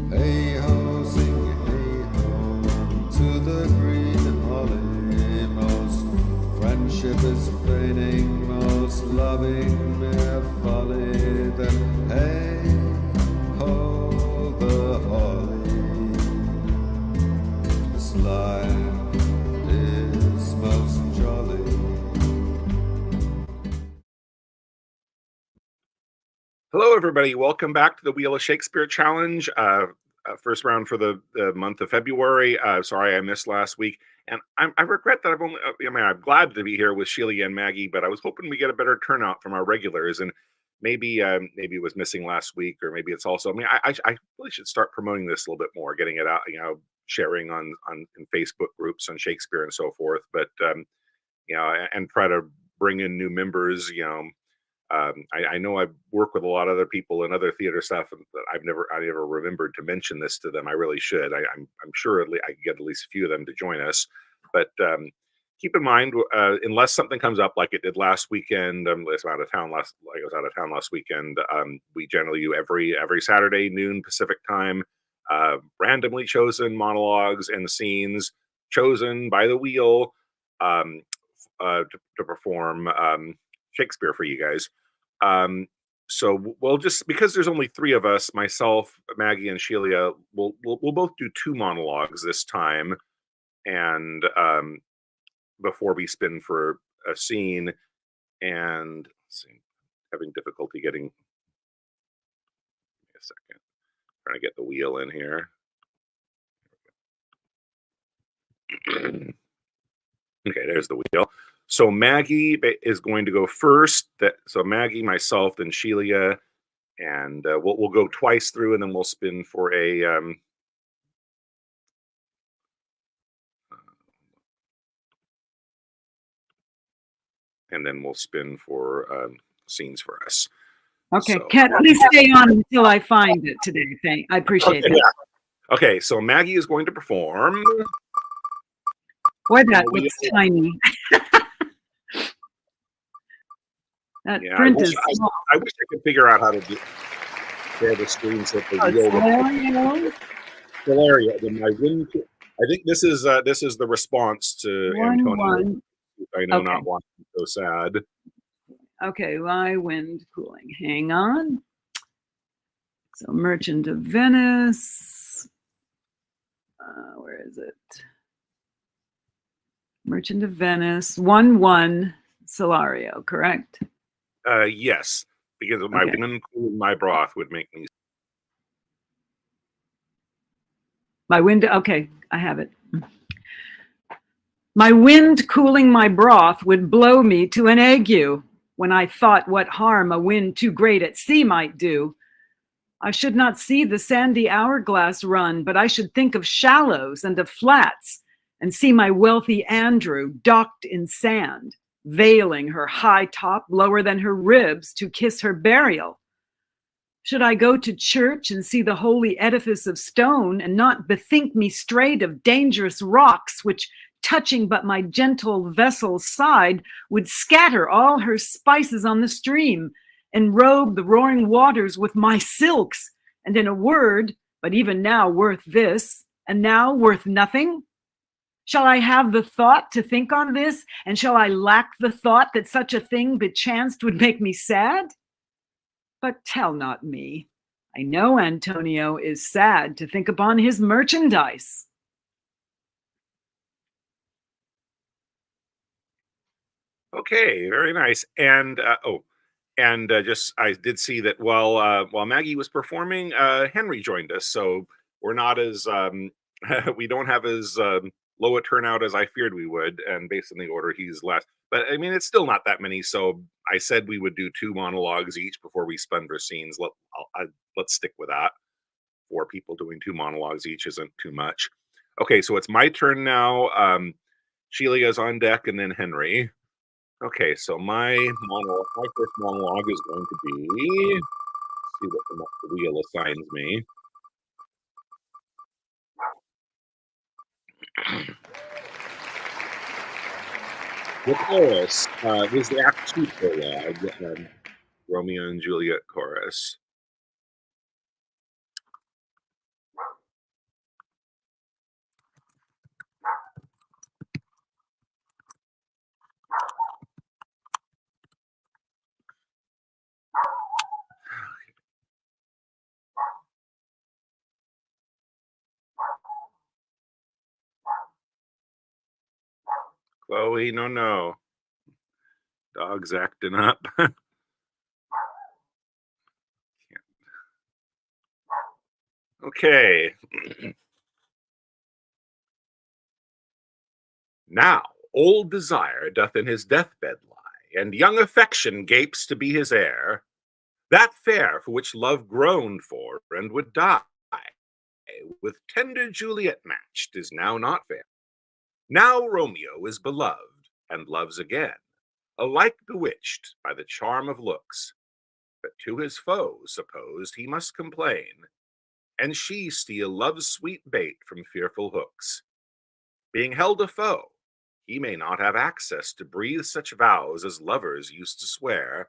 Hey ho, sing hey ho, to the green holly. Most friendship is fading, most loving mere folly. Then hey ho, the holly. This life is most jolly. Hello, everybody. Welcome back to the Wheel of Shakespeare Challenge. First round for the month of February. Sorry I missed last week. And I regret that I'm glad to be here with Sheila and Maggie, but I was hoping we get a better turnout from our regulars. And maybe it was missing last week, or maybe it's also, I really should start promoting this a little bit more, getting it out, sharing on in Facebook groups on Shakespeare and so forth. But, and try to bring in new members, I know I work with a lot of other people and other theater stuff, and I never remembered to mention this to them. I really should. I'm sure I could get at least a few of them to join us. But keep in mind, unless something comes up like it did last weekend, I was out of town last weekend. We generally do every Saturday noon Pacific time, randomly chosen monologues and scenes chosen by the wheel um, to perform Shakespeare for you guys. So we'll just, because there's only three of us, myself, Maggie, and Sheila, we'll both do two monologues this time, and before we spin for a scene. And let's see, having difficulty getting a second, trying to get the wheel in here. Okay, there's the wheel. So Maggie is going to go first. So Maggie, myself, then Sheila, and we'll go twice through, and then we'll spin for a and then we'll spin for scenes for us. Okay, so, Kat, please stay on until I find it today. I appreciate that. Yeah. Okay, so Maggie is going to perform. Boy, that looks tiny. That print is small. I wish I could figure out how to share the screen so the wheel. Valeria, I think this is the response to Antonio. I know, not wanting so sad. Okay, why wind cooling? Hang on. So Merchant of Venice. Where is it? Merchant of Venice, 1-1 Solario, correct? Yes, because my wind cooling my broth would make me. My wind, okay, I have it. My wind cooling my broth would blow me to an ague when I thought what harm a wind too great at sea might do. I should not see the sandy hourglass run, but I should think of shallows and of flats, and see my wealthy Andrew docked in sand, veiling her high top lower than her ribs to kiss her burial. Should I go to church and see the holy edifice of stone, and not bethink me straight of dangerous rocks, which, touching but my gentle vessel's side, would scatter all her spices on the stream, and robe the roaring waters with my silks, and in a word, but even now worth this, and now worth nothing? Shall I have the thought to think on this, and shall I lack the thought that such a thing bechanced would make me sad? But tell not me. I know Antonio is sad to think upon his merchandise. Okay, very nice. And I did see that while Maggie was performing, Henry joined us. So we're not as we don't have as low a turnout as I feared we would. And based on the order, he's last. But I mean, it's still not that many. So I said we would do two monologues each before we spun for scenes. Let's stick with that. 4 people doing 2 monologues each isn't too much. Okay, so it's my turn now. Sheila is on deck, and then Henry. Okay, so my first monologue is going to be, let's see what the wheel assigns me. The chorus is the Act 2 prologue, Romeo and Juliet chorus. Chloe, no, no. Dog's acting up. Okay. Now old desire doth in his deathbed lie, and young affection gapes to be his heir. That fair for which love groaned for and would die, with tender Juliet matched, is now not fair. Now Romeo is beloved, and loves again, alike bewitched by the charm of looks, but to his foes supposed he must complain, and she steal love's sweet bait from fearful hooks. Being held a foe, he may not have access to breathe such vows as lovers used to swear,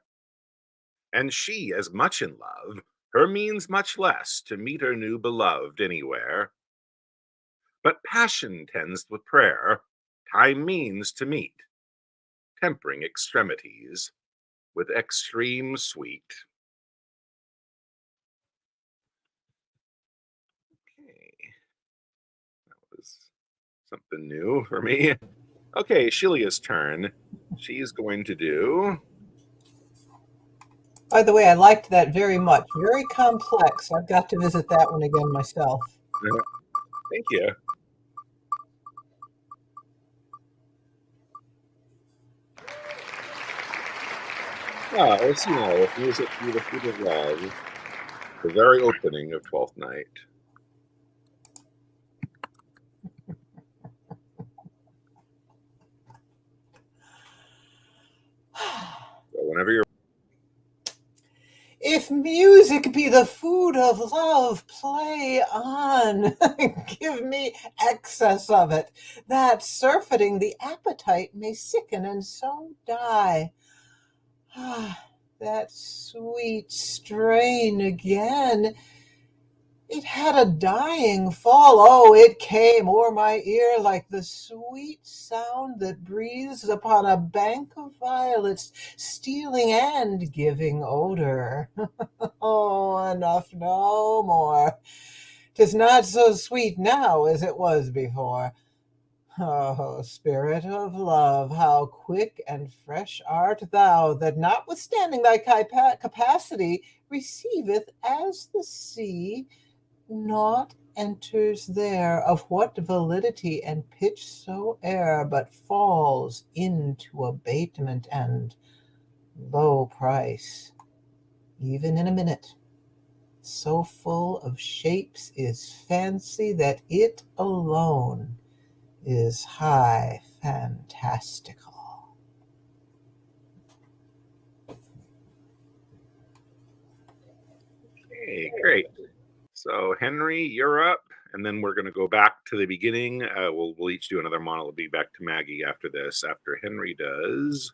and she as much in love, her means much less to meet her new beloved anywhere. But passion tends with prayer, time means to meet, tempering extremities with extreme sweet. Okay, that was something new for me. Okay, Shelia's turn. She's going to do. By the way, I liked that very much. Very complex. I've got to visit that one again myself. Thank you. Ah, Orsino with music through the feet of love. The very opening of Twelfth Night. So whenever you're If music be the food of love, play on. Give me excess of it, that surfeiting the appetite may sicken and so die. That sweet strain again. It had a dying fall. Oh, it came o'er my ear like the sweet sound that breathes upon a bank of violets, stealing and giving odor. Oh, enough, no more. 'Tis not so sweet now as it was before. Oh, spirit of love, how quick and fresh art thou, that notwithstanding thy capacity receiveth as the sea, naught enters there of what validity and pitch soe'er, but falls into abatement and low price, even in a minute. So full of shapes is fancy that it alone is high fantastical. okay, great. So Henry, you're up, and then we're going to go back to the beginning. We'll each do another monologue. Be back to Maggie after this. After Henry does.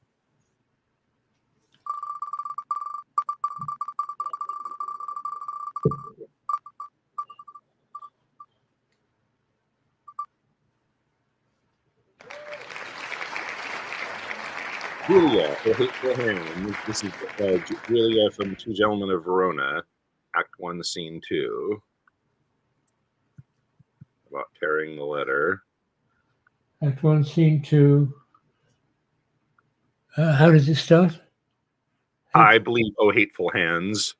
Julia, her hateful hand. This is Julia from Two Gentlemen of Verona, Act 1, Scene 2. About tearing the letter. Act 1, Scene 2. How does it start? I believe, oh, hateful hands.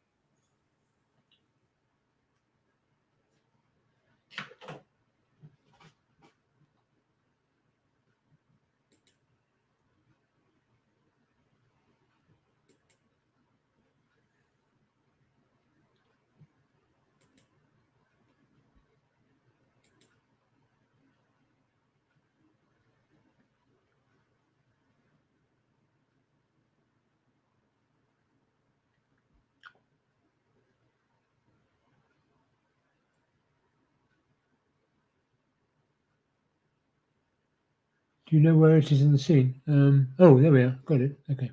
Do you know where it is in the scene? Oh, there we are. Got it. Okay.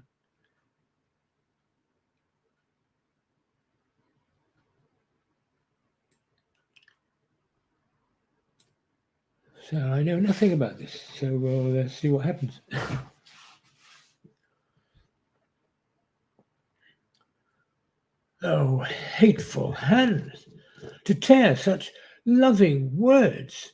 So I know nothing about this. So let's see what happens. Oh, hateful hands, to tear such loving words,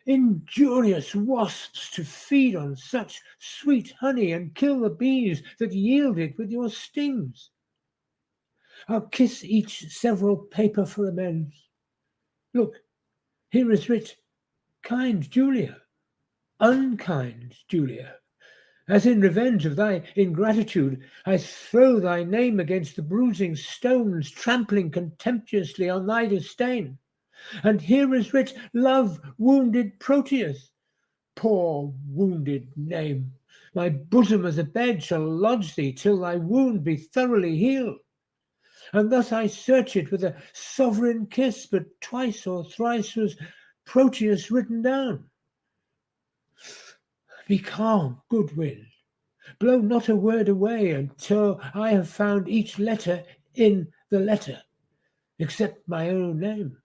injurious wasps, to feed on such sweet honey and kill the bees that yield it with your stings. I'll kiss each several paper for amends. Look, here is writ, kind Julia, unkind Julia. As in revenge of thy ingratitude, I throw thy name against the bruising stones, trampling contemptuously on thy disdain. And here is writ, love, wounded Proteus. Poor wounded name! My bosom as a bed shall lodge thee till thy wound be thoroughly healed. And thus I search it with a sovereign kiss, but twice or thrice was Proteus written down. Be calm, good wind. Blow not a word away until I have found each letter in the letter, except my own name,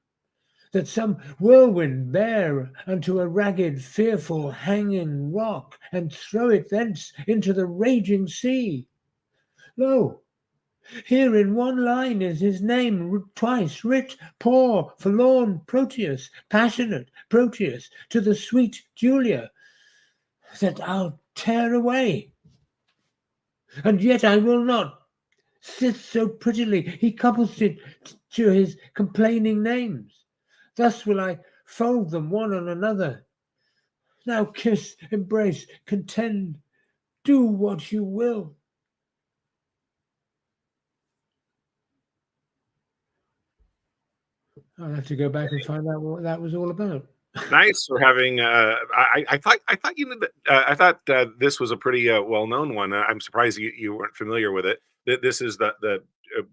that some whirlwind bear unto a ragged, fearful, hanging rock, and throw it thence into the raging sea. Lo, here in one line is his name twice writ, poor, forlorn Proteus, passionate Proteus, to the sweet Julia, that I'll tear away. And yet I will not. Sits so prettily, he couples it to his complaining names. Thus will I fold them one on another. Now kiss, embrace, contend, do what you will. I'll have to go back and find out what that was all about. Nice for having. I thought you knew that. I thought this was a pretty well-known one. I'm surprised you weren't familiar with it. This is the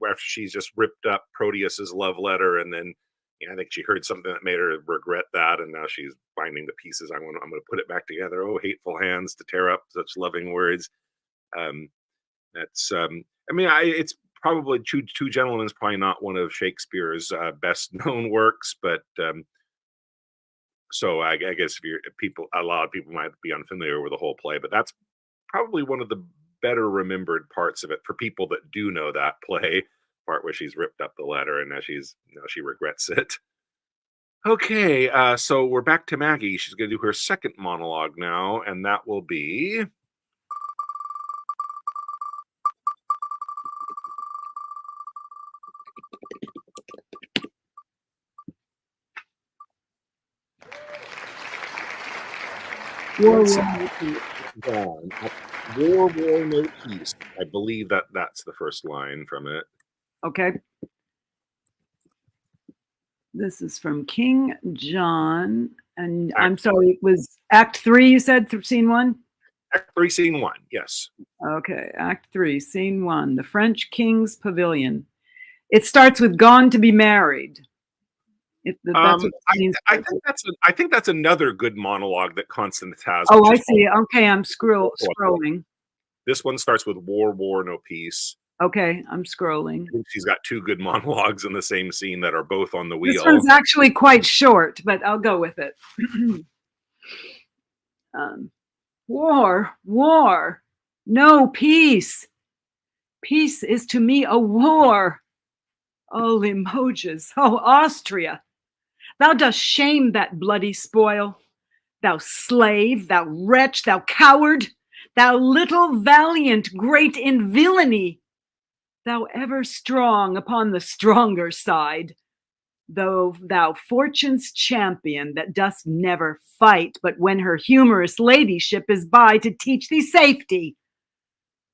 after she's just ripped up Proteus's love letter, and then I think she heard something that made her regret that, and now she's finding the pieces. I'm going to put it back together. Oh, hateful hands to tear up such loving words. Um, that's. It's probably Two Gentlemen is probably not one of Shakespeare's best known works, but. So I guess a lot of people might be unfamiliar with the whole play, but that's probably one of the better remembered parts of it for people that do know that play part where she's ripped up the letter and now she regrets it. Okay, so we're back to Maggie. She's going to do her second monologue now, and that will be. War, War, no peace. I believe that's the first line from it. Okay. This is from King John, and I'm sorry, it was Act 3, you said, Scene 1? Act 3, Scene 1, yes. Okay, Act 3, Scene 1, the French King's Pavilion. It starts with "Gone to be married." I think that's another good monologue that Constance has. Oh, I see. Okay, I'm scrolling. This one starts with war, no peace. Okay, I'm scrolling. I think she's got two good monologues in the same scene that are both on the wheel. This one's actually quite short, but I'll go with it. War, no peace. Peace is to me a war. Oh, Limoges, oh, Austria. Thou dost shame that bloody spoil. Thou slave, thou wretch, thou coward, thou little valiant, great in villainy. Thou ever strong upon the stronger side, though thou fortune's champion that dost never fight, but when her humorous ladyship is by to teach thee safety.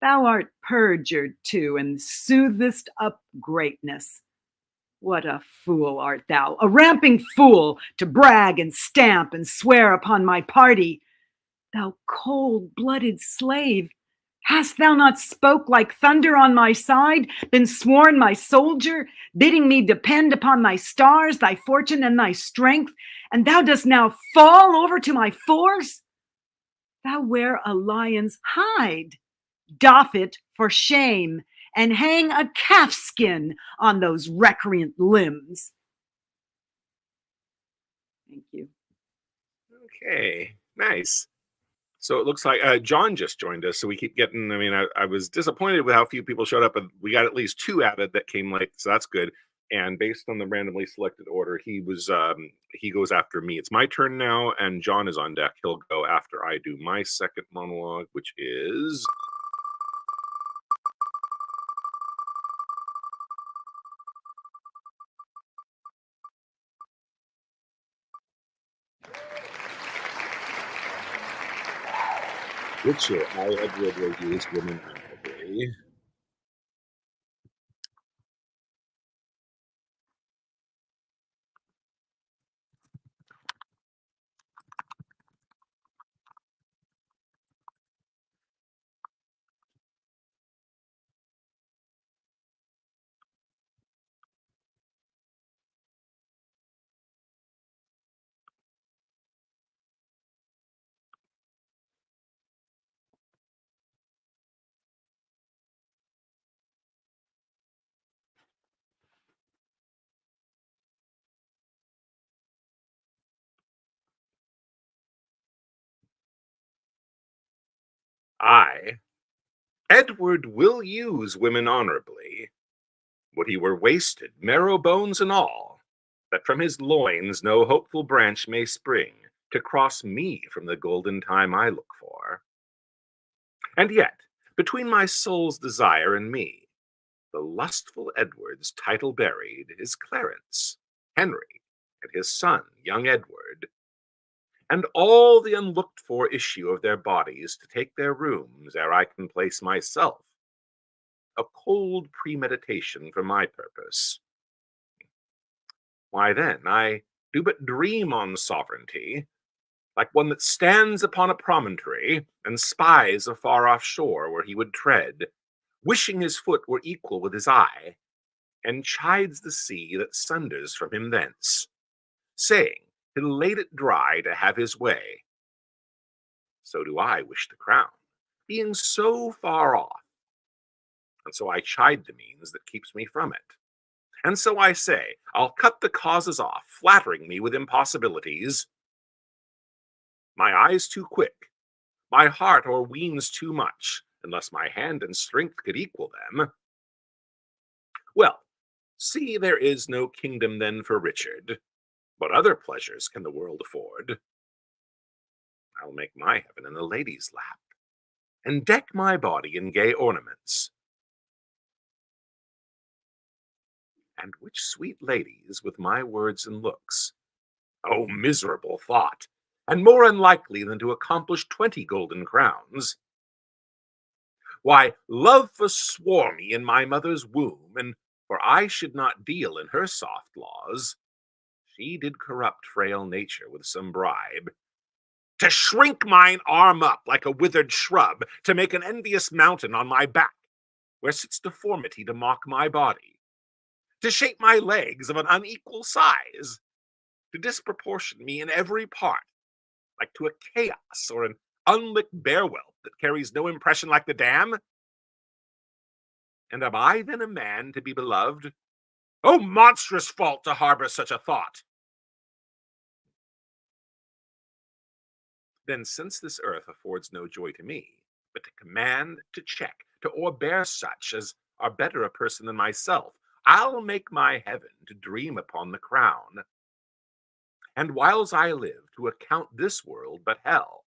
Thou art perjured too, and soothest up greatness. What a fool art thou, a ramping fool, to brag and stamp and swear upon my party. Thou cold-blooded slave, hast thou not spoke like thunder on my side, been sworn my soldier, bidding me depend upon thy stars, thy fortune, and thy strength, and thou dost now fall over to my force? Thou wear a lion's hide, doff it for shame, and hang a calf skin on those recreant limbs. Thank you. Okay, nice. So it looks like John just joined us, so we keep getting. I was disappointed with how few people showed up, and we got at least 2 added that came late, so that's good. and based on the randomly selected order, he goes after me. It's my turn now, and John is on deck. He'll go after I do my second monologue, which is which I, Edward, will use women honorably. I, Edward, will use women honorably. Would he were wasted, marrow, bones, and all, that from his loins no hopeful branch may spring, to cross me from the golden time I look for. And yet, between my soul's desire and me, the lustful Edward's title buried is Clarence, Henry, and his son, young Edward, and all the unlooked for issue of their bodies to take their rooms ere I can place myself. A cold premeditation for my purpose. Why then, I do but dream on sovereignty, like one that stands upon a promontory and spies a far-off shore where he would tread, wishing his foot were equal with his eye, and chides the sea that sunders from him thence, saying he'll lade it dry to have his way. So do I wish the crown, being so far off, and so I chide the means that keeps me from it. And so I say, I'll cut the causes off, flattering me with impossibilities. My eyes too quick, my heart o'erweens too much, unless my hand and strength could equal them. Well, see, there is no kingdom then for Richard. What other pleasures can the world afford? I'll make my heaven in a lady's lap, and deck my body in gay ornaments. And which sweet ladies with my words and looks? Oh, miserable thought, and more unlikely than to accomplish 20 golden crowns. Why, love forswore me in my mother's womb, and for I should not deal in her soft laws, she did corrupt frail nature with some bribe, to shrink mine arm up like a withered shrub, to make an envious mountain on my back, where sits deformity to mock my body, to shape my legs of an unequal size, to disproportion me in every part, like to a chaos or an unlicked bear whelp that carries no impression like the dam? And am I then a man to be beloved? Oh, monstrous fault to harbor such a thought! Then, since this earth affords no joy to me, but to command, to check, to o'erbear such as are better a person than myself, I'll make my heaven to dream upon the crown, and whiles I live to account this world but hell,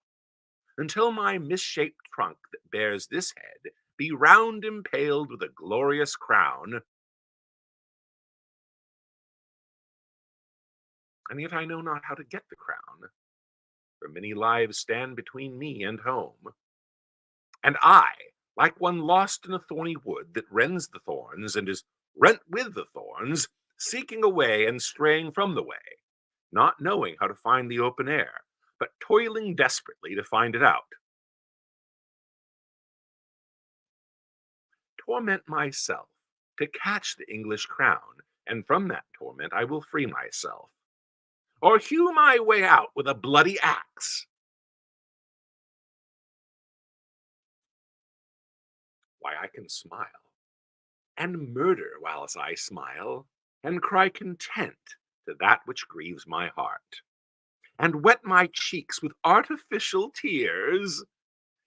until my misshaped trunk that bears this head be round impaled with a glorious crown. And yet I know not how to get the crown, for many lives stand between me and home. And I, like one lost in a thorny wood that rends the thorns and is rent with the thorns, seeking a way and straying from the way, not knowing how to find the open air, but toiling desperately to find it out. Torment myself to catch the English crown, and from that torment I will free myself, or hew my way out with a bloody axe. Why, I can smile, and murder whiles I smile, and cry content to that which grieves my heart, and wet my cheeks with artificial tears,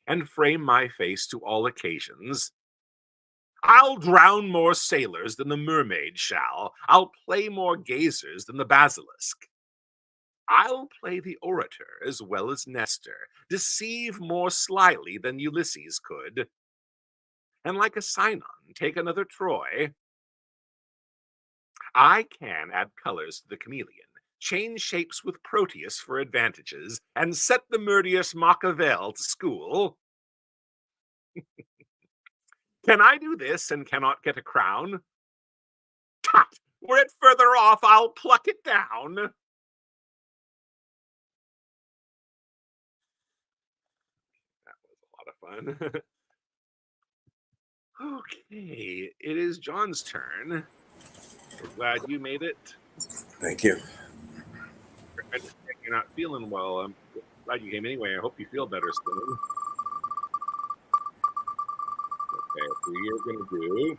and frame my face to all occasions, I'll drown more sailors than the mermaid shall. I'll play more gazers than the basilisk. I'll play the orator as well as Nestor, deceive more slyly than Ulysses could, and like a Sinon take another Troy. I can add colors to the chameleon, change shapes with Proteus for advantages, and set the murderous Machiavel to school. Can I do this and cannot get a crown? Tut! Were it further off, I'll pluck it down. That was a lot of fun. Okay, it is John's turn. We're glad you made it. Thank you. I just think you're not feeling well. I'm glad you came anyway. I hope you feel better soon. Okay, so you're gonna do.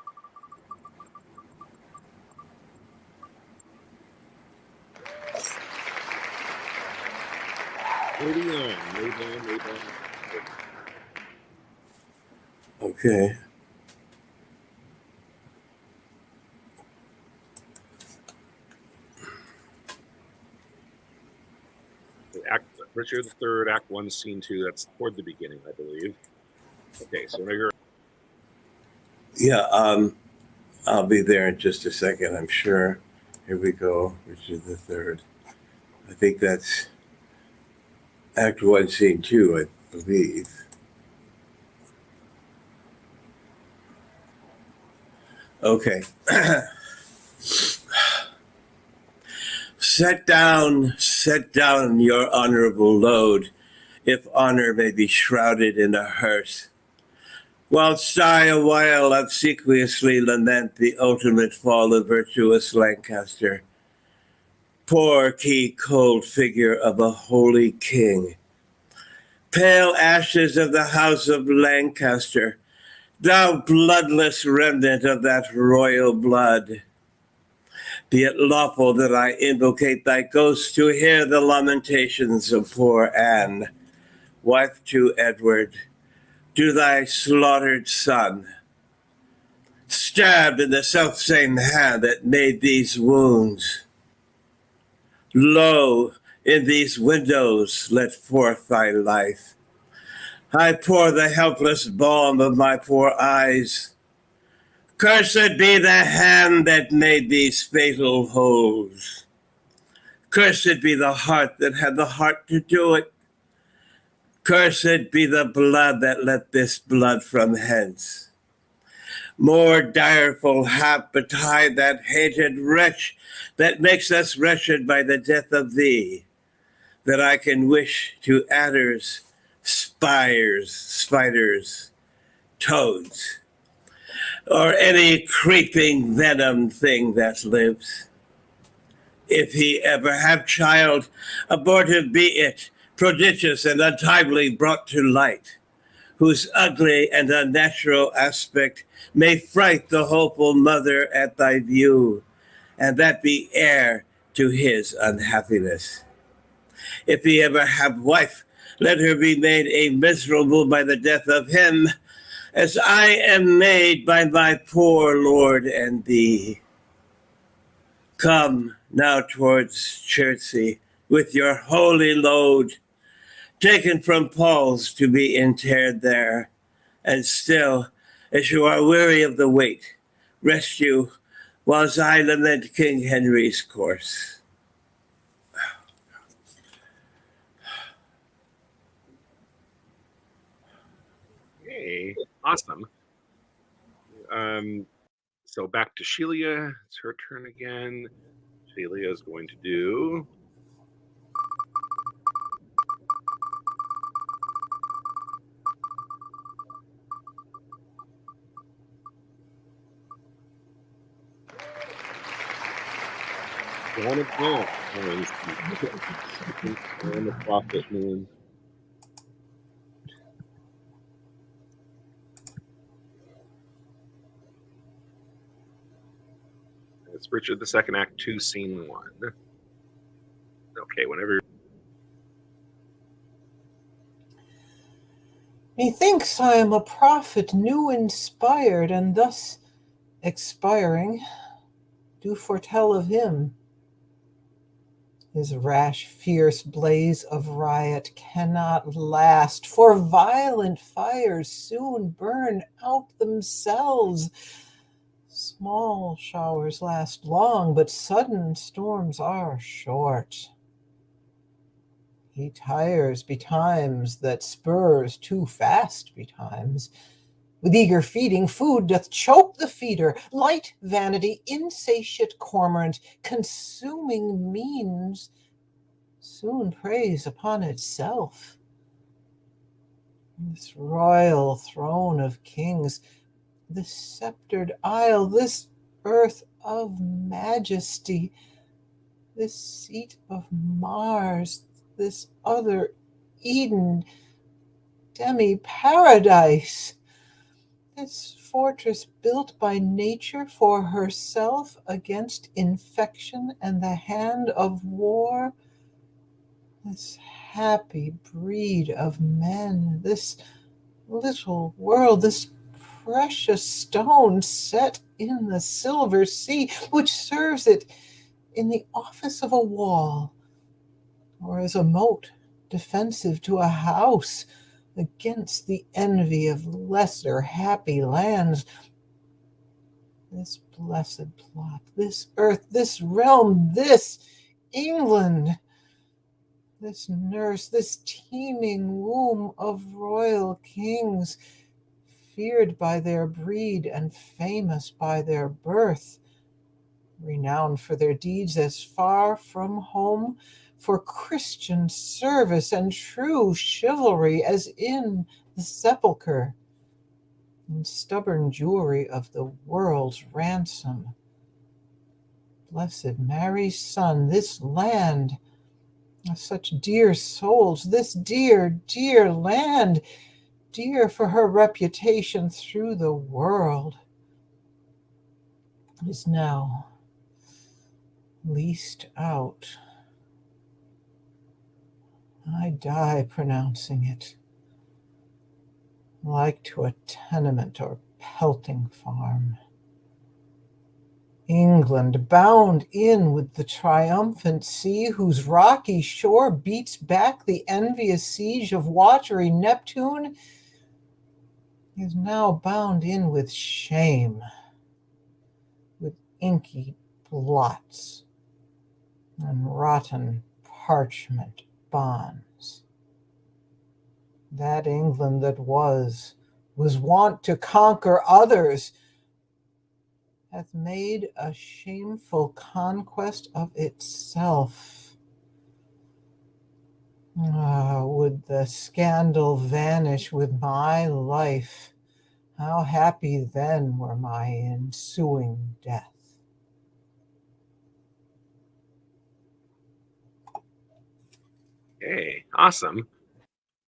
Lay down. Okay. Richard III, Act 1, Scene 2. That's toward the beginning, I believe. Okay, so now you're. Yeah, I'll be there in just a second, I'm sure. Here we go, Richard III. I think that's Act 1, Scene 2, I believe. Okay. Set down your honorable load, if honor may be shrouded in a hearse. Whilst I a while obsequiously lament the ultimate fall of virtuous Lancaster, poor key cold figure of a holy king. Pale ashes of the house of Lancaster, thou bloodless remnant of that royal blood. Be it lawful that I invocate thy ghost to hear the lamentations of poor Anne, wife to Edward, to thy slaughtered son, stabbed in the selfsame hand that made these wounds. Lo, in these windows let forth thy life. I pour the helpless balm of my poor eyes. Cursed be the hand that made these fatal holes. Cursed be the heart that had the heart to do it. Cursed be the blood that let this blood from hence. More direful hap betide that hated wretch that makes us wretched by the death of thee, that I can wish to adders, spiders, toads, or any creeping venom thing that lives. If he ever have child, abortive be it, prodigious and untimely brought to light, whose ugly and unnatural aspect may fright the hopeful mother at thy view, and that be heir to his unhappiness. If he ever have wife, let her be made a miserable by the death of him, as I am made by my poor lord and thee. Come now towards Chertsey with your holy load, taken from Paul's to be interred there, and still, as you are weary of the weight, rest you, whilst I lament King Henry's course. Hey, awesome. So back to Shelia. It's her turn again. Shelia is going to do. One of them. And the prophet moon. It's Richard II, Act 2, Scene 1. Okay, whenever. Methinks I am a prophet new inspired, and thus expiring, do foretell of him. His rash, fierce blaze of riot cannot last, for violent fires soon burn out themselves. Small showers last long, but sudden storms are short. He tires betimes that spurs too fast betimes. With eager feeding, food doth choke the feeder. Light vanity, insatiate cormorant, consuming means, soon preys upon itself. This royal throne of kings, this sceptred isle, this earth of majesty, this seat of Mars, this other Eden, demi-paradise, this fortress built by nature for herself against infection and the hand of war, this happy breed of men, this little world, this precious stone set in the silver sea, which serves it in the office of a wall, or as a moat defensive to a house against the envy of lesser happy lands. This blessed plot, this earth, this realm, this England, this nurse, this teeming womb of royal kings, feared by their breed and famous by their birth, renowned for their deeds as far from home, for Christian service and true chivalry as in the sepulchre, in stubborn jewelry of the world's ransom. Blessed Mary's Son, this land of such dear souls, this dear, dear land, dear for her reputation through the world, is now leased out. I die pronouncing it, like to a tenement or pelting farm. England, bound in with the triumphant sea, whose rocky shore beats back the envious siege of watery Neptune, is now bound in with shame, with inky blots and rotten parchment bonds. That England that was wont to conquer others, hath made a shameful conquest of itself. Would the scandal vanish with my life, how happy then were my ensuing death. Okay, awesome.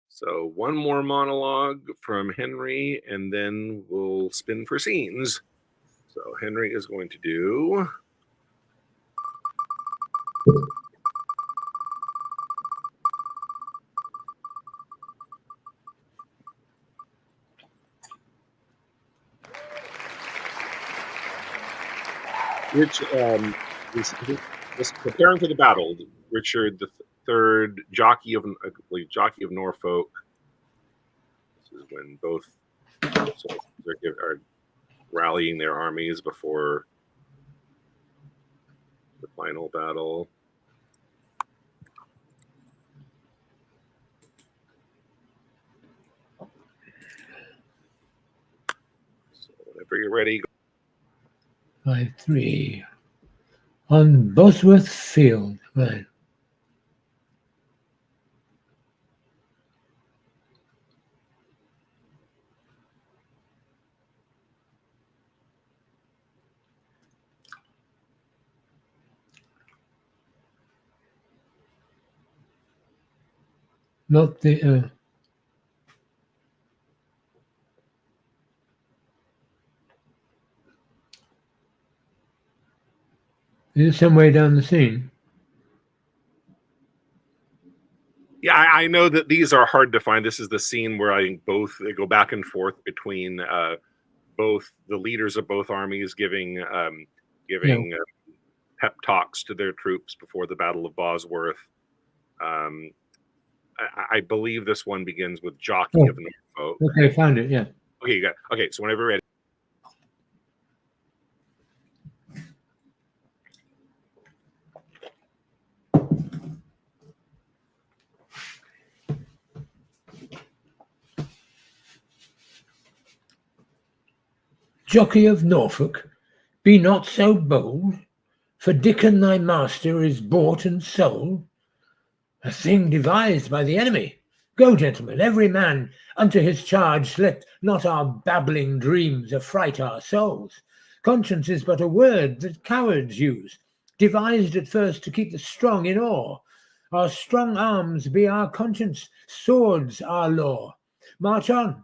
So one more monologue from Henry, and then we'll spin for scenes. So Henry is going to do which is preparing for the battle. Richard the Third, jockey of Norfolk. This is when both are rallying their armies before the final battle. So whenever you're ready. 5-3 on Bosworth Field. Right. Not the is it some way down the scene? Yeah, I know that these are hard to find. This is the scene where I think they go back and forth between both the leaders of both armies giving pep talks to their troops before the Battle of Bosworth. Um, I believe this one begins with Jockey Oh, of Norfolk. okay, found it. Yeah. Okay, you got it. Okay. So whenever you're ready. Jockey of Norfolk, be not so bold, for Dickon thy master is bought and sold, a thing devised by the enemy. Go, gentlemen, every man unto his charge. Let not our babbling dreams affright our souls. Conscience is but a word that cowards use, devised at first to keep the strong in awe. Our strong arms be our conscience, swords our law. March on,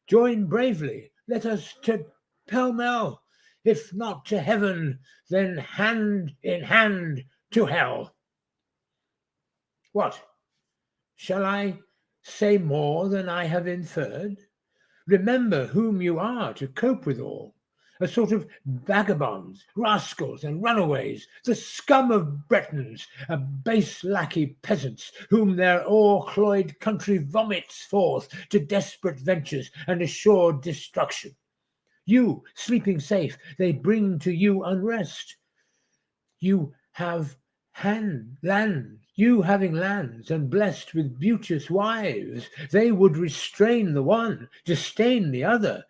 join bravely, let us to pell-mell, if not to heaven, then hand in hand to hell. What? Shall I say more than I have inferred? Remember whom you are to cope withal, a sort of vagabonds, rascals, and runaways, the scum of Bretons, a base lackey peasants, whom their o'er-cloyed country vomits forth to desperate ventures and assured destruction. You, sleeping safe, they bring to you unrest. You have land, you having lands, and blessed with beauteous wives, they would restrain the one, disdain the other.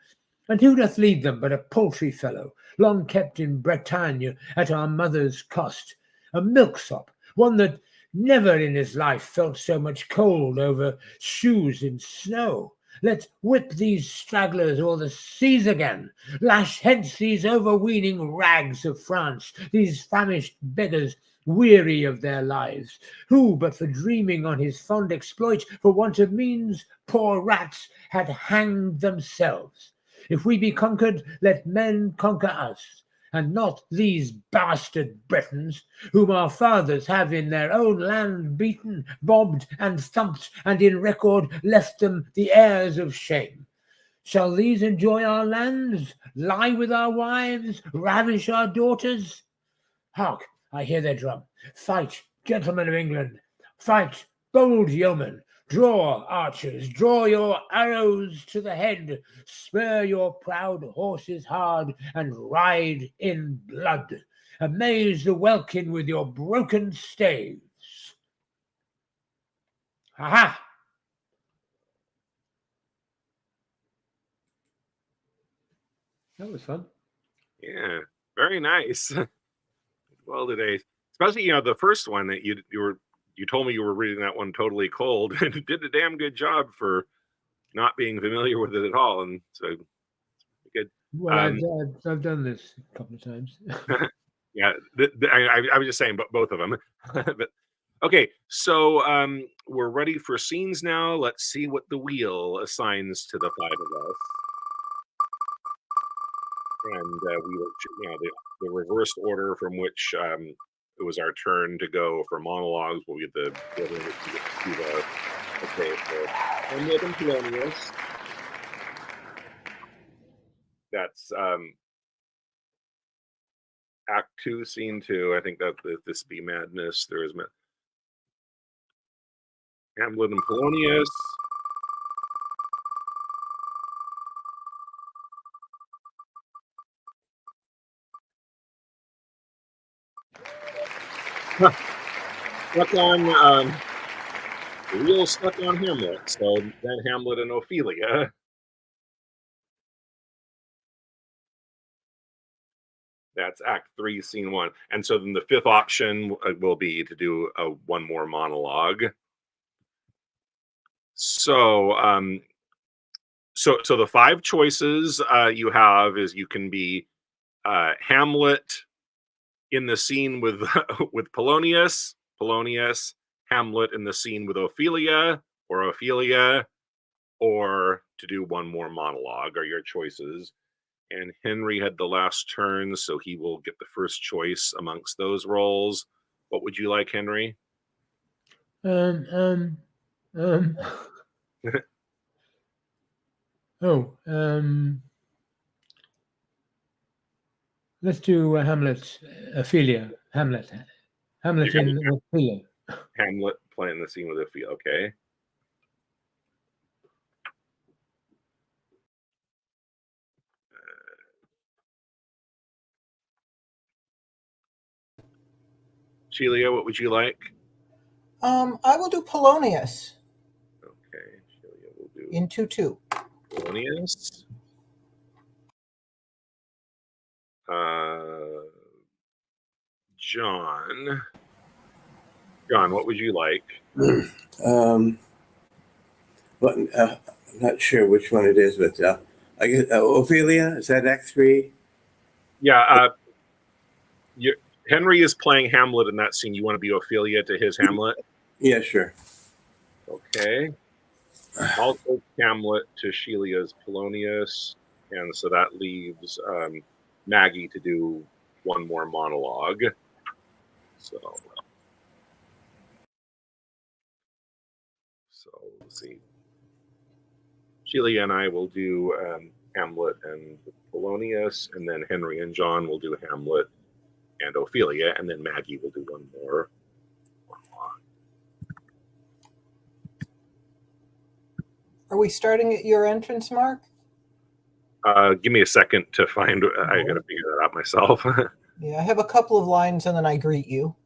And who doth lead them but a paltry fellow, long kept in Bretagne at our mother's cost, a milksop, one that never in his life felt so much cold over shoes in snow? Let's whip these stragglers o'er the seas again, lash hence these overweening rags of France, these famished beggars weary of their lives, who, but for dreaming on his fond exploit, for want of means, poor rats, had hanged themselves. If we be conquered, let men conquer us, and not these bastard Bretons, whom our fathers have in their own land beaten, bobbed, and thumped, and in record left them the heirs of shame. Shall these enjoy our lands, lie with our wives, ravish our daughters? Hark, I hear their drum. Fight, gentlemen of England, fight, bold yeomen. Draw, archers, draw your arrows to the head, spur your proud horses hard, and ride in blood. Amaze the welkin with your broken staves. Aha! That was fun. Yeah, very nice. Well, today, especially the first one that you told me you were reading that one totally cold, and you did a damn good job for not being familiar with it at all, and so good. Well, I've done this a couple of times. Yeah, I was just saying, but both of them. But okay, so we're ready for scenes now. Let's see what the wheel assigns to the five of us, and we will, the reversed order from which it was our turn to go for monologues. We'll get the okay. So Hamlet and Polonius. That's Act 2, Scene 2. I think that this be madness. There is Hamlet and Polonius. Stuck on the wheel stuck on Hamlet. So then Hamlet and Ophelia. That's Act 3, Scene 1. And so then the fifth option will be to do one more monologue. So so the five choices you have is you can be Hamlet in the scene with with Polonius, Hamlet in the scene with Ophelia, or to do one more monologue are your choices. And Henry had the last turn, so he will get the first choice amongst those roles. What would you like, Henry? Um, oh, let's do Hamlet, Ophelia. Hamlet You in Ophelia. Hamlet playing the scene with Ophelia. Okay. Shelia, what would you like? I will do Polonius Okay, Shelia will do in 2-2. Polonius. John, what would you like? Well, I'm not sure which one it is, but I guess Ophelia, is that Act 3? Yeah, Henry is playing Hamlet in that scene. You want to be Ophelia to his Hamlet? Yeah, sure. Okay. I'll take Hamlet to Shelia's Polonius, and so that leaves Maggie to do one more monologue. So let's see. Shelia and I will do Hamlet and Polonius, and then Henry and John will do Hamlet and Ophelia, and then Maggie will do one more. Are we starting at your entrance, Mark? Give me a second to find. I got to figure that out myself. Yeah, I have a couple of lines and then I greet you.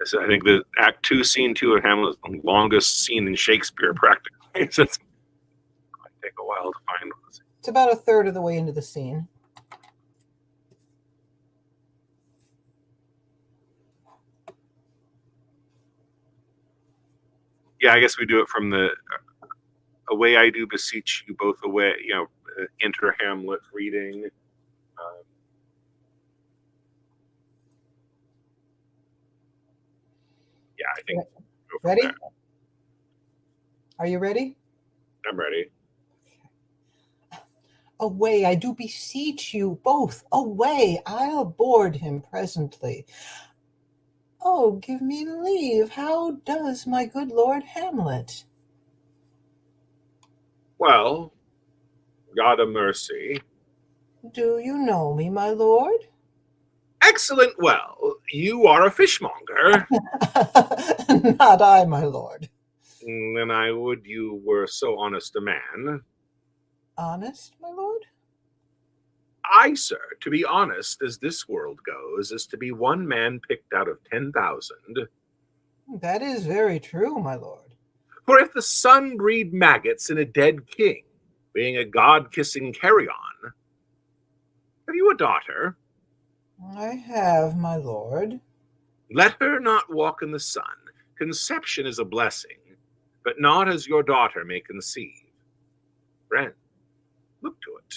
So I think the Act 2, Scene 2 of Hamlet is the longest scene in Shakespeare, practically. So it might take a while to find. It's about a third of the way into the scene. Yeah, I guess we do it from the away I do beseech you both away, enter Hamlet reading. Yeah, I think. Ready? Are you ready? I'm ready. Away, I do beseech you both, away, I'll board him presently. Oh, give me leave, how does my good Lord Hamlet? Well, God a mercy. Do you know me, my lord? Excellent. Well, you are a fishmonger. Not I, my lord. Then I would you were so honest a man. Honest, my lord? I, sir, to be honest as this world goes, is to be one man picked out of 10,000. That is very true, my lord. For if the sun breed maggots in a dead king, being a god-kissing carrion, have you a daughter? I have, my lord. Let her not walk in the sun. Conception is a blessing, but not as your daughter may conceive. Friend, look to it.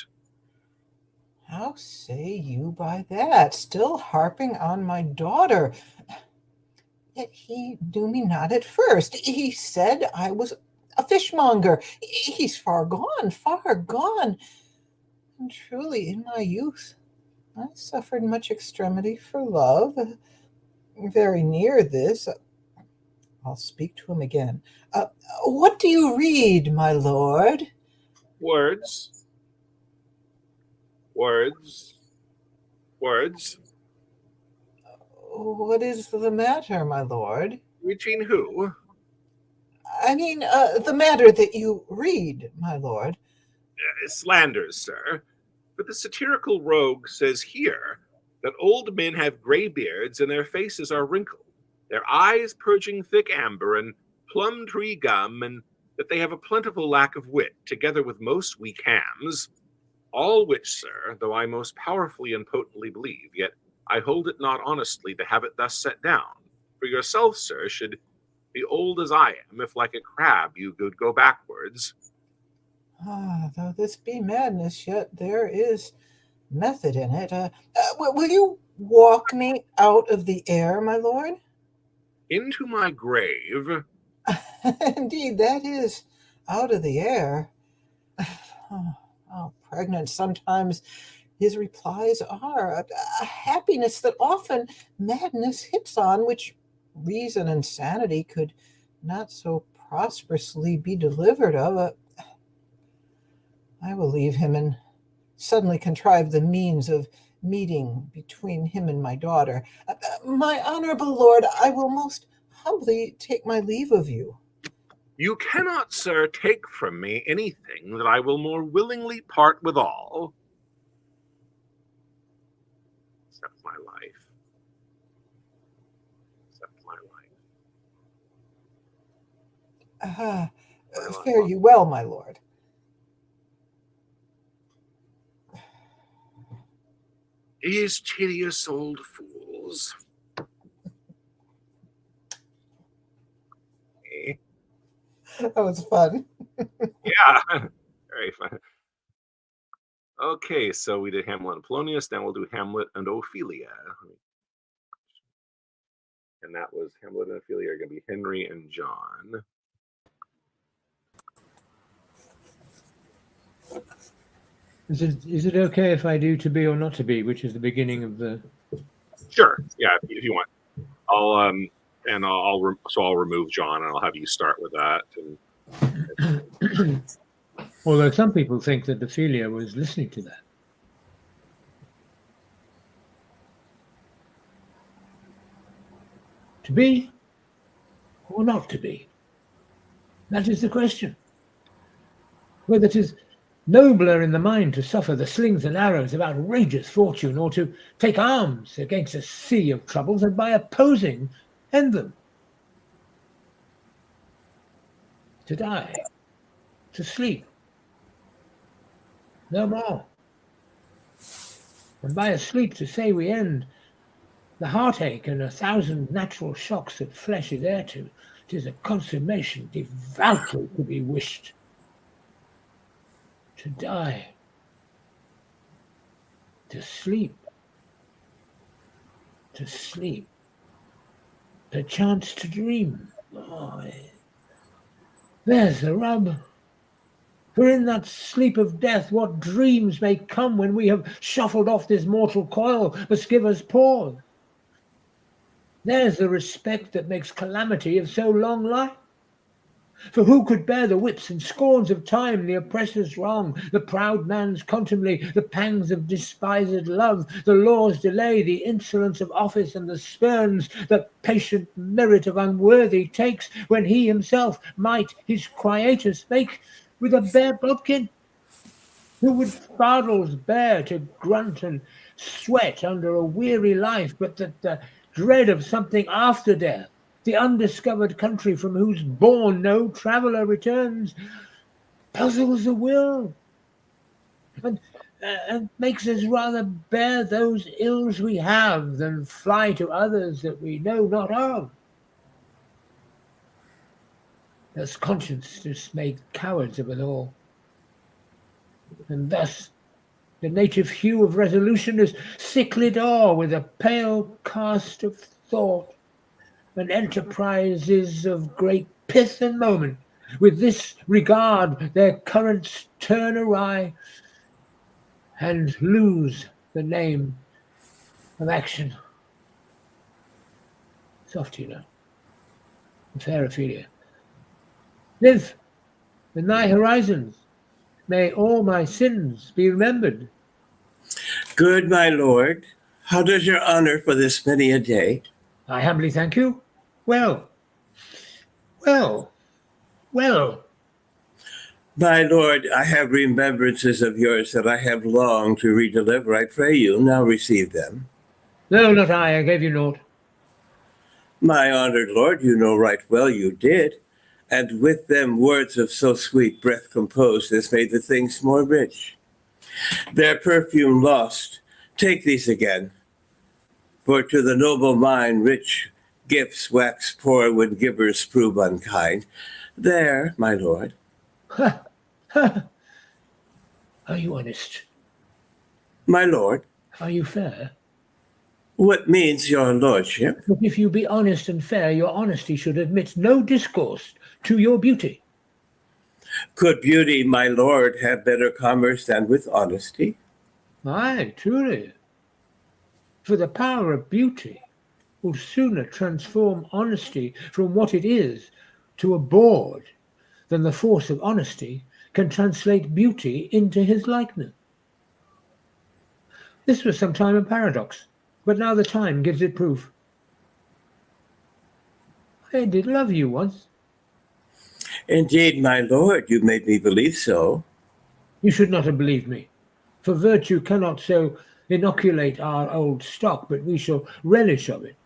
How say you by that? Still harping on my daughter. Yet he knew me not at first. He said I was a fishmonger. He's far gone, far gone. And truly, in my youth, I suffered much extremity for love. Very near this. I'll speak to him again. What do you read, my lord? Words. Words. Words. What is the matter, my lord? Between who? I mean, the matter that you read, my lord. Slanders, sir. But the satirical rogue says here that old men have gray beards and their faces are wrinkled, their eyes purging thick amber and plum tree gum, and that they have a plentiful lack of wit, together with most weak hams. All which, sir, though I most powerfully and potently believe, yet I hold it not honestly to have it thus set down. For yourself, sir, should be old as I am, if like a crab you could go backwards. Though this be madness, yet there is method in it. Will you Walk me out of the air, my lord? Into my grave. Indeed, that is out of the air. How pregnant sometimes his replies are, a happiness that often madness hits on, which reason and sanity could not so prosperously be delivered of. I will leave him and suddenly contrive the means of meeting between him and my daughter. My honorable lord, I will most humbly take my leave of you. You cannot, sir, take from me anything that I will more willingly part withal, except my life. Except my life. Fare you well, my lord. These tedious old fools. That was fun. Yeah, very fun. Okay, so we did Hamlet and Polonius. Now we'll do Hamlet and Ophelia. And that was Hamlet and Ophelia are going to be Henry and John. Is it okay if I do to be or not to be, which is the beginning of the... Sure, yeah, if you want. I'll remove John and I'll have you start with that. And Although some people think that Ophelia was listening to that. To be or not to be? That is the question. Whether it is nobler in the mind to suffer the slings and arrows of outrageous fortune, or to take arms against a sea of troubles and by opposing end them. To die, to sleep, no more. And by a sleep to say we end the heartache and 1,000 natural shocks that flesh is heir to. 'Tis a consummation devoutly to be wished. To die, to sleep, perchance to dream. Oh, there's the rub. For in that sleep of death, what dreams may come when we have shuffled off this mortal coil, must give us pause. There's the respect that makes calamity of so long life. For who could bear the whips and scorns of time, the oppressor's wrong, the proud man's contumely, the pangs of despised love, the law's delay, the insolence of office, and the spurns that patient merit of unworthy takes, when he himself might his quietus make with a bare bodkin? Who would fardels bear to grunt and sweat under a weary life, but that the dread of something after death, the undiscovered country from whose bourne no traveller returns, puzzles the will, and makes us rather bear those ills we have than fly to others that we know not of. Thus conscience just made cowards of us all. And thus the native hue of resolution is sicklied o'er with a pale cast of thought, and enterprises of great pith and moment, with this regard their currents turn awry, and lose the name of action. Soft, you know, fair Ophelia. Live in thy horizons, may all my sins be remembered. Good, my lord. How does your honor for this many a day? I humbly thank you. Well. My lord, I have remembrances of yours that I have longed to redeliver. I pray you, now receive them. No, not I gave you naught. My honored lord, you know right well you did, and with them words of so sweet breath composed as made the things more rich. Their perfume lost, take these again, for to the noble mind rich gifts wax poor when givers prove unkind. There, my lord. Are you honest? My lord. Are you fair? What means your lordship? But if you be honest and fair, your honesty should admit no discourse to your beauty. Could beauty, my lord, have better commerce than with honesty? Aye, truly. For the power of beauty will sooner transform honesty from what it is to a bawd than the force of honesty can translate beauty into his likeness. This was some time a paradox, but now the time gives it proof. I did love you once. Indeed, my lord, you made me believe so. You should not have believed me, for virtue cannot so inoculate our old stock, but we shall relish of it.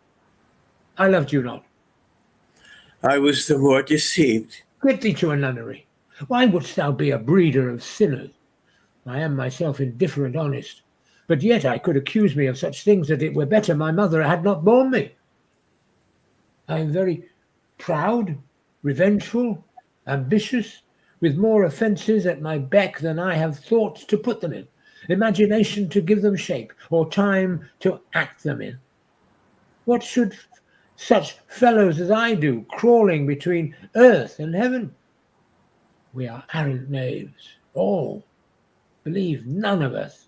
I loved you not. I was the more deceived. Get thee to a nunnery. Why wouldst thou be a breeder of sinners? I am myself indifferent honest, but yet I could accuse me of such things that it were better my mother had not borne me. I am very proud, revengeful, ambitious, with more offences at my beck than I have thought to put them in, imagination to give them shape, or time to act them in. What should such fellows as I do, crawling between earth and heaven? We are arrant knaves, all. Believe none of us.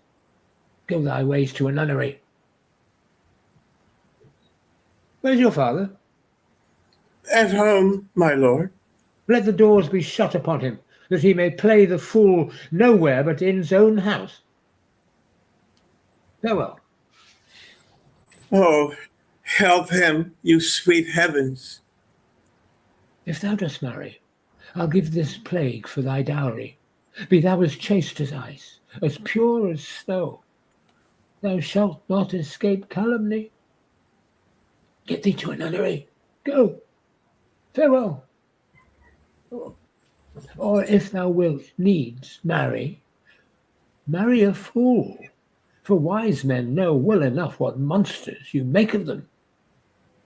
Go thy ways to a nunnery. Where's your father? At home, my lord. Let the doors be shut upon him, that he may play the fool nowhere but in his own house. Farewell. Oh, help him, you sweet heavens. If thou dost marry, I'll give this plague for thy dowry. Be thou as chaste as ice, as pure as snow. Thou shalt not escape calumny. Get thee to a nunnery. Go. Farewell. Or if thou wilt needs marry, marry a fool. For wise men know well enough what monsters you make of them.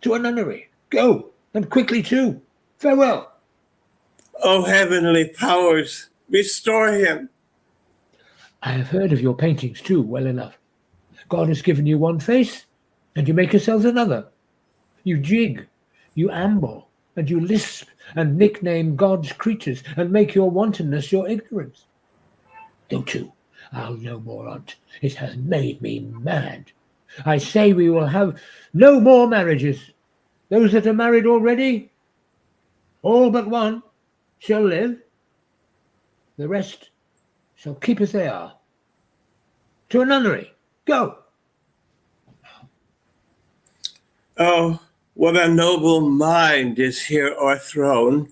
To a nunnery. Go, and quickly too. Farewell. O heavenly powers, restore him. I have heard of your paintings too, well enough. God has given you one face, and you make yourselves another. You jig, you amble, and you lisp, and nickname God's creatures, and make your wantonness your ignorance. Go to, I'll no more on't. It has made me mad. I say we will have no more marriages. Those that are married already, all but one, shall live. The rest shall keep as they are. To a nunnery. Go. Oh, what a noble mind is here o'erthrown.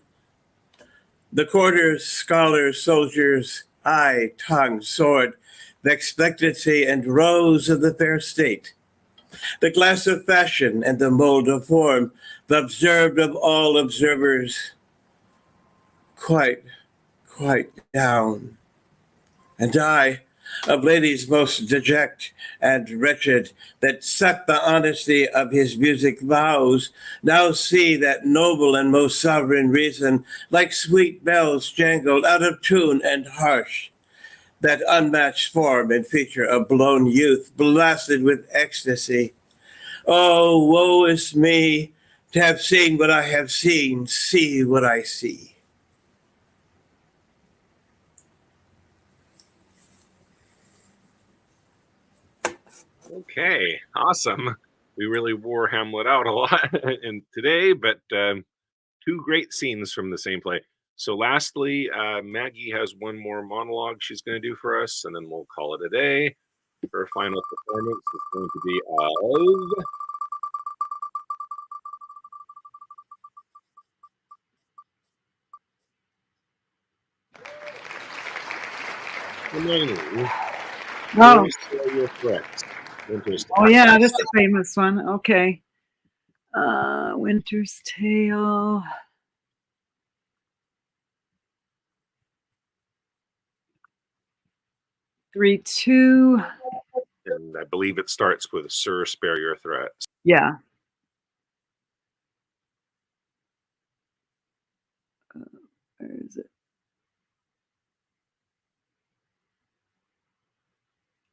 The courtiers, scholars, soldiers, eye, tongue, sword, the expectancy and rose of the fair state, the glass of fashion and the mold of form, the observed of all observers, quite down. And I, of ladies most deject and wretched, that suck the honesty of his music vows, now see that noble and most sovereign reason, like sweet bells jangled out of tune and harsh, that unmatched form and feature of blown youth, blasted with ecstasy. Oh, woe is me, to have seen what I have seen, see what I see. Okay, awesome. We really wore Hamlet out a lot in today, but two great scenes from the same play. So lastly, Maggie has one more monologue she's going to do for us, and then we'll call it a day. Her final performance is going to be of Hermione. Oh, Share your threats. Winter's oh yeah, this is a famous one. Okay. Winter's Tale. Three, two. and I believe it starts with "Sir, spare your threats." Yeah. Where is it?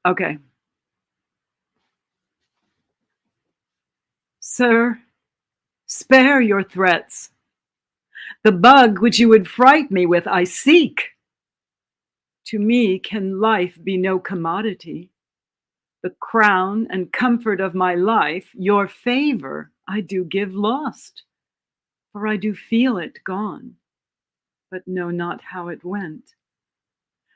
Okay. Sir, spare your threats. The bug which you would fright me with I seek. To me can life be no commodity. The crown and comfort of my life, your favor, I do give lost, for I do feel it gone, but know not how it went.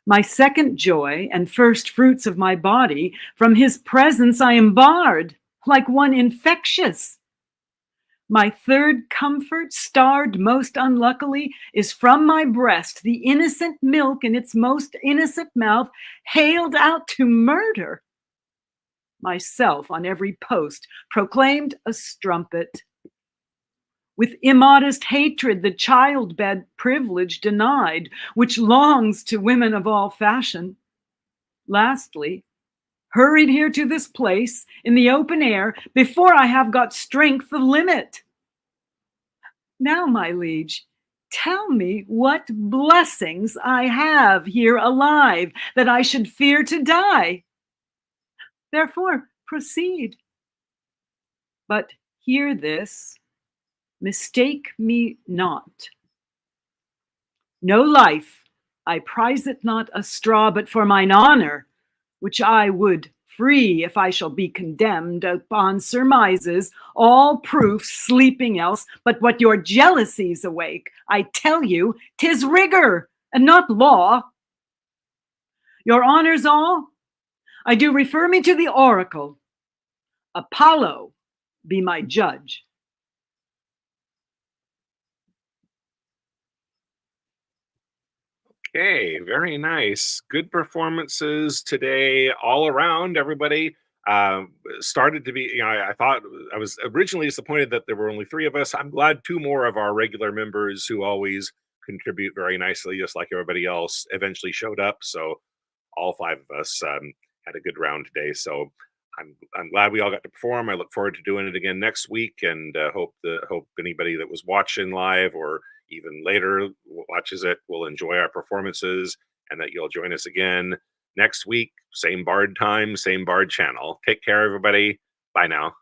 My second joy and first fruits of my body, from his presence I am barred, like one infectious. My third comfort, starred most unluckily, is from my breast, the innocent milk in its most innocent mouth, haled out to murder. Myself on every post proclaimed a strumpet. With immodest hatred the childbed privilege denied, which longs to women of all fashion. Lastly, hurried here to this place in the open air before I have got strength of limit. Now, my liege, tell me what blessings I have here alive that I should fear to die. Therefore, proceed. But hear this, mistake me not. No life, I prize it not a straw, but for mine honor, which I would free if I shall be condemned upon surmises, all proofs sleeping else, but what your jealousies awake. I tell you, 'tis rigor and not law. Your honors all, I do refer me to the oracle. Apollo be my judge. Okay, very nice. Good performances today all around. Everybody started to be, I thought I was originally disappointed that there were only three of us. I'm glad two more of our regular members who always contribute very nicely, just like everybody else, eventually showed up. So all five of us had a good round today. So I'm glad we all got to perform. I look forward to doing it again next week, and hope anybody that was watching live or even later watches it will enjoy our performances, and that you'll join us again next week. Same Bard time, same Bard channel. Take care, everybody. Bye now.